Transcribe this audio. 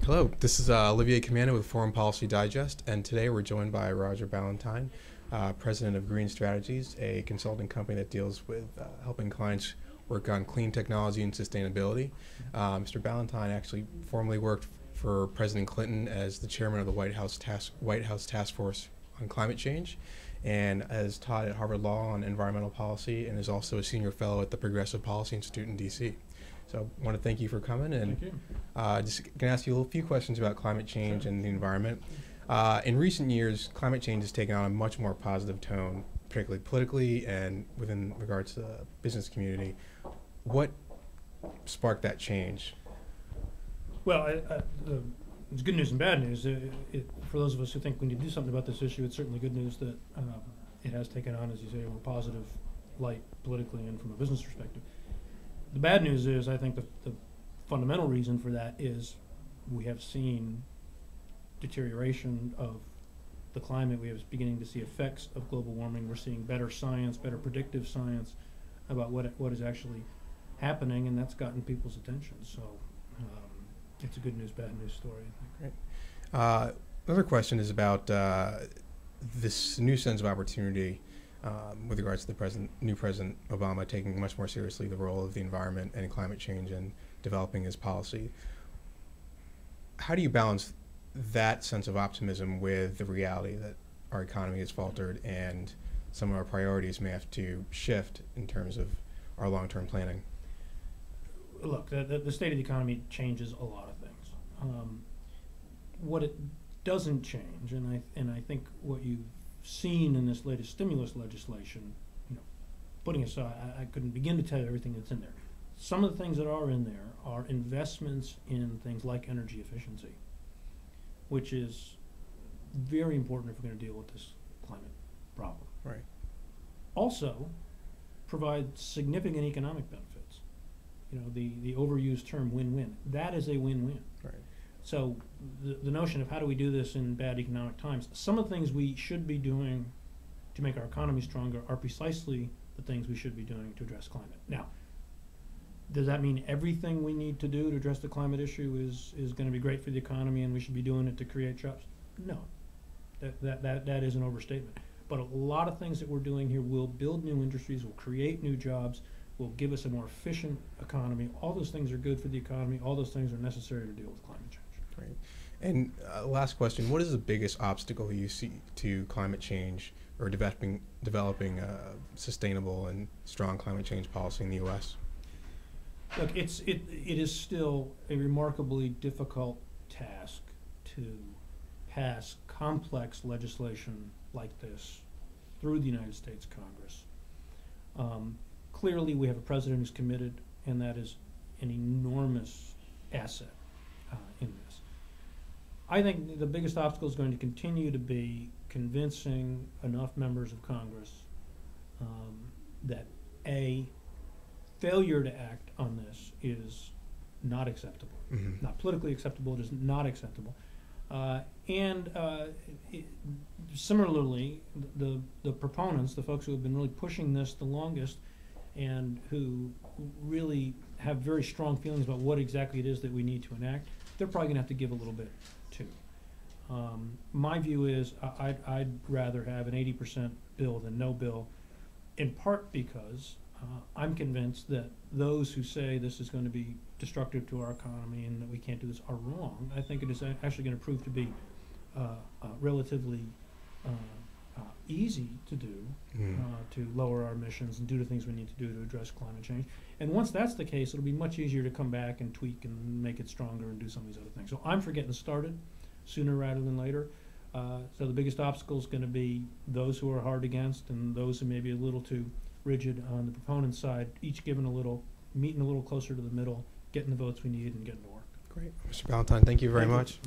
Hello, this is Olivier Kamanda with Foreign Policy Digest, and today we're joined by Roger Ballentine, president of Green Strategies, a consulting company that deals with helping clients work on clean technology and sustainability. Mr. Ballentine actually formerly worked for President Clinton as the chairman of the White House Task Force on Climate Change, and has taught at Harvard Law on environmental policy, and is also a senior fellow at the Progressive Policy Institute in D.C. So I want to thank you for coming, and just going to ask you a few questions about climate change and the environment. In recent years, climate change has taken on a much more positive tone, particularly politically and within regards to the business community. What sparked that change? Well, it's good news and bad news. For those of us who think we need to do something about this issue, it's certainly good news that it has taken on, as you say, a more positive light politically and from a business perspective. The bad news is, I think the fundamental reason for that is we have seen deterioration of the climate. We are beginning to see effects of global warming. We're seeing better science, better predictive science about what is actually happening, and that's gotten people's attention. So it's a good news, bad news story, I think. Great. Another question is about this new sense of opportunity with regards to the new President Obama taking much more seriously the role of the environment and climate change and developing his policy. How do you balance that sense of optimism with the reality that our economy has faltered and some of our priorities may have to shift in terms of our long-term planning? Look, the state of the economy changes a lot of things. What it doesn't change, and I think what you've seen in this latest stimulus legislation, putting aside, I couldn't begin to tell you everything that's in there. Some of the things that are in there are investments in things like energy efficiency, which is very important if we're going to deal with this climate problem. Right. Also, provide significant economic benefits. The overused term win-win. That is a win-win. Right. So the notion of how do we do this in bad economic times, some of the things we should be doing to make our economy stronger are precisely the things we should be doing to address climate. Now, does that mean everything we need to do to address the climate issue is going to be great for the economy and we should be doing it to create jobs? No, that is an overstatement. But a lot of things that we're doing here will build new industries, will create new jobs, will give us a more efficient economy. All those things are good for the economy. All those things are necessary to deal with climate change. Right. And last question, what is the biggest obstacle you see to climate change or developing sustainable and strong climate change policy in the U.S.? Look, it is still a remarkably difficult task to pass complex legislation like this through the United States Congress. Clearly, we have a president who's committed, and that is an enormous asset in this. I think the biggest obstacle is going to continue to be convincing enough members of Congress that failure to act on this is not acceptable, not politically acceptable, it is not acceptable. Similarly, the proponents, the folks who have been really pushing this the longest and who really have very strong feelings about what exactly it is that we need to enact, they're probably going to have to give a little bit too. My view is I'd rather have an 80% bill than no bill, in part because I'm convinced that those who say this is going to be destructive to our economy and that we can't do this are wrong. I think it is actually going to prove to be relatively easy to do to lower our emissions and do the things we need to do to address climate change. And once that's the case, it'll be much easier to come back and tweak and make it stronger and do some of these other things. So I'm for getting started sooner rather than later. So the biggest obstacle is going to be those who are hard against and those who may be a little too rigid on the proponent side, each giving a little, meeting a little closer to the middle, getting the votes we need and getting to work. Great. Mr. Ballentine, thank you very much.